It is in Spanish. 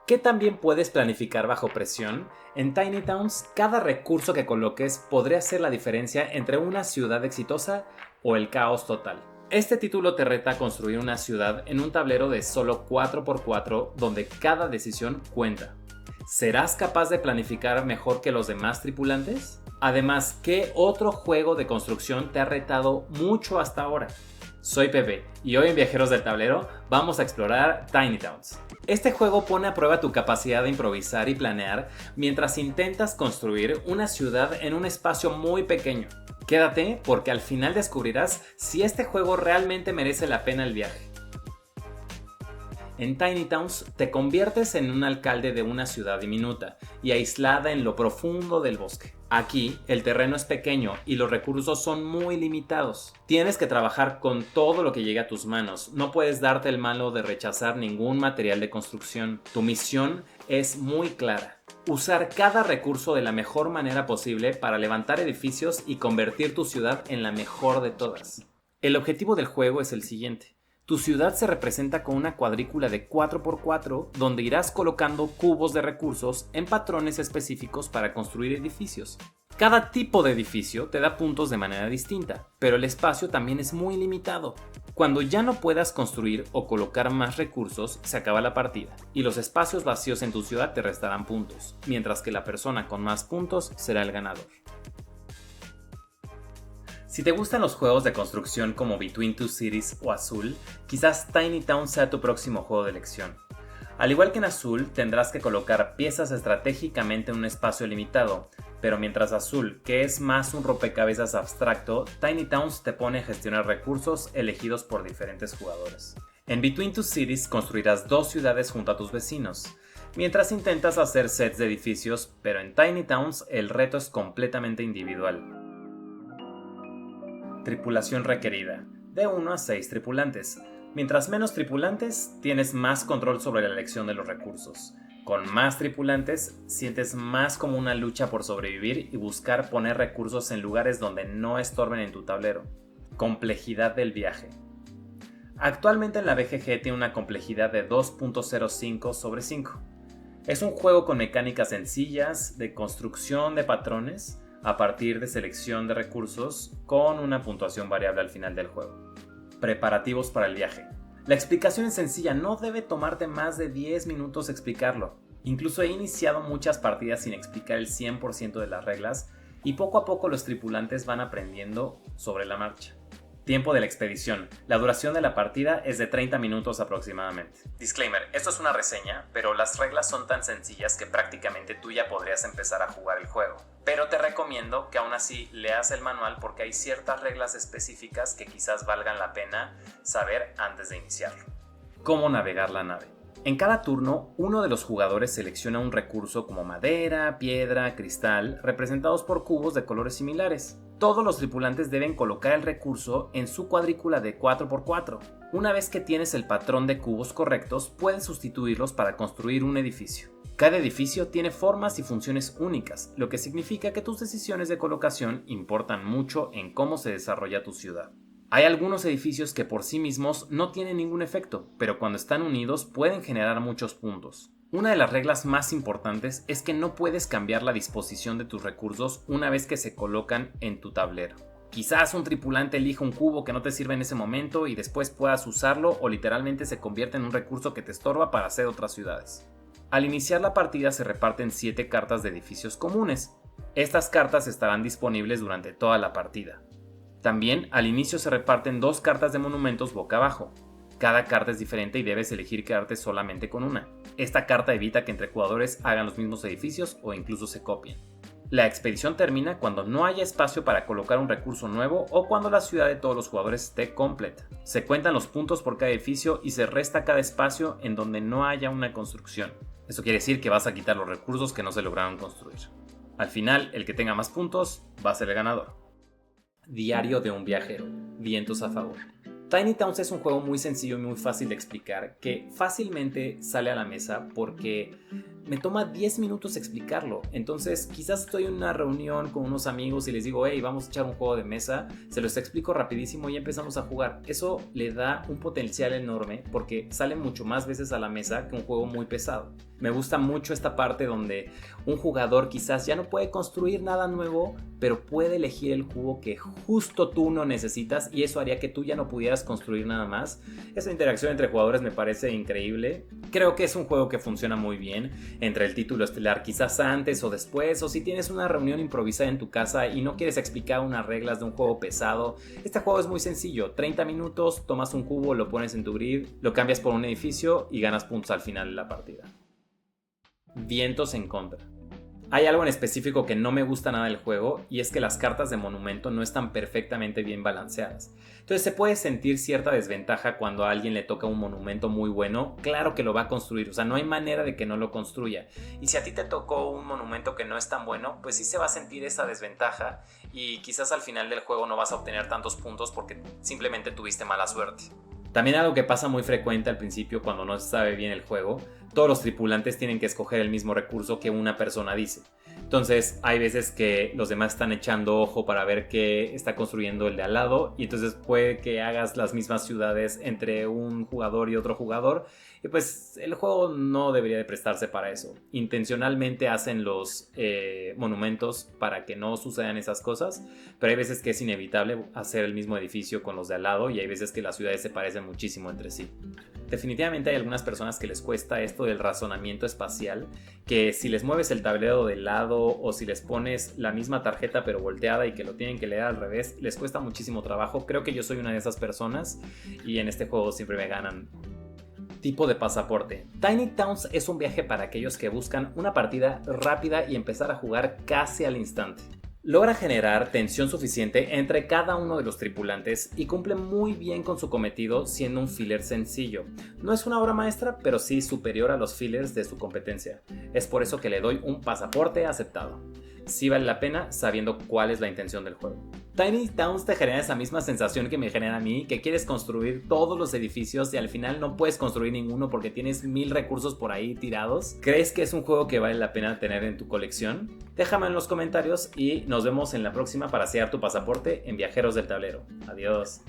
¿Qué también puedes planificar bajo presión? En Tiny Towns, cada recurso que coloques podría hacer la diferencia entre una ciudad exitosa o el caos total. Este título te reta a construir una ciudad en un tablero de solo 4x4 donde cada decisión cuenta. ¿Serás capaz de planificar mejor que los demás tripulantes? Además, ¿qué otro juego de construcción te ha retado mucho hasta ahora? Soy Pepe y hoy en Viajeros del Tablero vamos a explorar Tiny Towns. Este juego pone a prueba tu capacidad de improvisar y planear mientras intentas construir una ciudad en un espacio muy pequeño. Quédate porque al final descubrirás si este juego realmente merece la pena el viaje. En Tiny Towns te conviertes en un alcalde de una ciudad diminuta y aislada en lo profundo del bosque. Aquí el terreno es pequeño y los recursos son muy limitados. Tienes que trabajar con todo lo que llegue a tus manos. No puedes darte el malo de rechazar ningún material de construcción. Tu misión es muy clara. Usar cada recurso de la mejor manera posible para levantar edificios y convertir tu ciudad en la mejor de todas. El objetivo del juego es el siguiente. Tu ciudad se representa con una cuadrícula de 4x4 donde irás colocando cubos de recursos en patrones específicos para construir edificios. Cada tipo de edificio te da puntos de manera distinta, pero el espacio también es muy limitado. Cuando ya no puedas construir o colocar más recursos, se acaba la partida, y los espacios vacíos en tu ciudad te restarán puntos, mientras que la persona con más puntos será el ganador. Si te gustan los juegos de construcción como Between Two Cities o Azul, quizás Tiny Town sea tu próximo juego de elección. Al igual que en Azul, tendrás que colocar piezas estratégicamente en un espacio limitado, pero mientras Azul, que es más un rompecabezas abstracto, Tiny Towns te pone a gestionar recursos elegidos por diferentes jugadores. En Between Two Cities construirás dos ciudades junto a tus vecinos, mientras intentas hacer sets de edificios, pero en Tiny Towns el reto es completamente individual. Tripulación requerida, de 1 a 6 tripulantes. Mientras menos tripulantes, tienes más control sobre la elección de los recursos. Con más tripulantes, sientes más como una lucha por sobrevivir y buscar poner recursos en lugares donde no estorben en tu tablero. Complejidad del viaje. Actualmente en la BGG tiene una complejidad de 2.05 sobre 5. Es un juego con mecánicas sencillas, de construcción de patrones, a partir de selección de recursos con una puntuación variable al final del juego. Preparativos para el viaje. La explicación es sencilla, no debe tomarte más de 10 minutos explicarlo. Incluso he iniciado muchas partidas sin explicar el 100% de las reglas y poco a poco los tripulantes van aprendiendo sobre la marcha. Tiempo de la expedición. La duración de la partida es de 30 minutos aproximadamente. Disclaimer, esto es una reseña, pero las reglas son tan sencillas que prácticamente tú ya podrías empezar a jugar el juego. Pero te recomiendo que aún así leas el manual porque hay ciertas reglas específicas que quizás valgan la pena saber antes de iniciarlo. ¿Cómo navegar la nave? En cada turno, uno de los jugadores selecciona un recurso como madera, piedra, cristal, representados por cubos de colores similares. Todos los tripulantes deben colocar el recurso en su cuadrícula de 4x4. Una vez que tienes el patrón de cubos correctos, puedes sustituirlos para construir un edificio. Cada edificio tiene formas y funciones únicas, lo que significa que tus decisiones de colocación importan mucho en cómo se desarrolla tu ciudad. Hay algunos edificios que por sí mismos no tienen ningún efecto, pero cuando están unidos pueden generar muchos puntos. Una de las reglas más importantes es que no puedes cambiar la disposición de tus recursos una vez que se colocan en tu tablero. Quizás un tripulante elija un cubo que no te sirve en ese momento y después puedas usarlo o literalmente se convierte en un recurso que te estorba para hacer otras ciudades. Al iniciar la partida se reparten 7 cartas de edificios comunes. Estas cartas estarán disponibles durante toda la partida. También al inicio se reparten 2 cartas de monumentos boca abajo. Cada carta es diferente y debes elegir quedarte solamente con una. Esta carta evita que entre jugadores hagan los mismos edificios o incluso se copien. La expedición termina cuando no haya espacio para colocar un recurso nuevo o cuando la ciudad de todos los jugadores esté completa. Se cuentan los puntos por cada edificio y se resta cada espacio en donde no haya una construcción. Eso quiere decir que vas a quitar los recursos que no se lograron construir. Al final, el que tenga más puntos va a ser el ganador. Diario de un viajero. Vientos a favor. Tiny Towns es un juego muy sencillo y muy fácil de explicar que fácilmente sale a la mesa porque me toma 10 minutos explicarlo. Entonces quizás estoy en una reunión con unos amigos y les digo, hey, vamos a echar un juego de mesa, se los explico rapidísimo y empezamos a jugar. Eso le da un potencial enorme porque sale mucho más veces a la mesa que un juego muy pesado. Me gusta mucho esta parte donde un jugador quizás ya no puede construir nada nuevo, pero puede elegir el cubo que justo tú no necesitas y eso haría que tú ya no pudieras construir nada más. Esa interacción entre jugadores me parece increíble. Creo que es un juego que funciona muy bien entre el título estelar quizás antes o después, o si tienes una reunión improvisada en tu casa y no quieres explicar unas reglas de un juego pesado. Este juego es muy sencillo, 30 minutos, tomas un cubo, lo pones en tu grid, lo cambias por un edificio y ganas puntos al final de la partida. Vientos en contra. Hay algo en específico que no me gusta nada del juego y es que las cartas de monumento no están perfectamente bien balanceadas. Entonces se puede sentir cierta desventaja cuando a alguien le toca un monumento muy bueno. Claro que lo va a construir, o sea, no hay manera de que no lo construya. Y si a ti te tocó un monumento que no es tan bueno, pues sí se va a sentir esa desventaja y quizás al final del juego no vas a obtener tantos puntos porque simplemente tuviste mala suerte. También algo que pasa muy frecuente al principio cuando no se sabe bien el juego, todos los tripulantes tienen que escoger el mismo recurso que una persona dice. Entonces hay veces que los demás están echando ojo para ver qué está construyendo el de al lado y entonces puede que hagas las mismas ciudades entre un jugador y otro jugador y pues el juego no debería de prestarse para eso. Intencionalmente hacen los monumentos para que no sucedan esas cosas, pero hay veces que es inevitable hacer el mismo edificio con los de al lado y hay veces que las ciudades se parecen muchísimo entre sí. Definitivamente hay algunas personas que les cuesta esto del razonamiento espacial, que si les mueves el tablero de lado o si les pones la misma tarjeta pero volteada y que lo tienen que leer al revés, les cuesta muchísimo trabajo. Creo que yo soy una de esas personas y en este juego siempre me ganan. Tipo de pasaporte. Tiny Towns es un viaje para aquellos que buscan una partida rápida y empezar a jugar casi al instante. Logra generar tensión suficiente entre cada uno de los tripulantes y cumple muy bien con su cometido siendo un filler sencillo. No es una obra maestra, pero sí superior a los fillers de su competencia. Es por eso que le doy un pasaporte aceptado. Sí vale la pena sabiendo cuál es la intención del juego. Tiny Towns te genera esa misma sensación que me genera a mí, que quieres construir todos los edificios y al final no puedes construir ninguno porque tienes 1000 recursos por ahí tirados. ¿Crees que es un juego que vale la pena tener en tu colección? Déjame en los comentarios y nos vemos en la próxima para sellar tu pasaporte en Viajeros del Tablero. Adiós.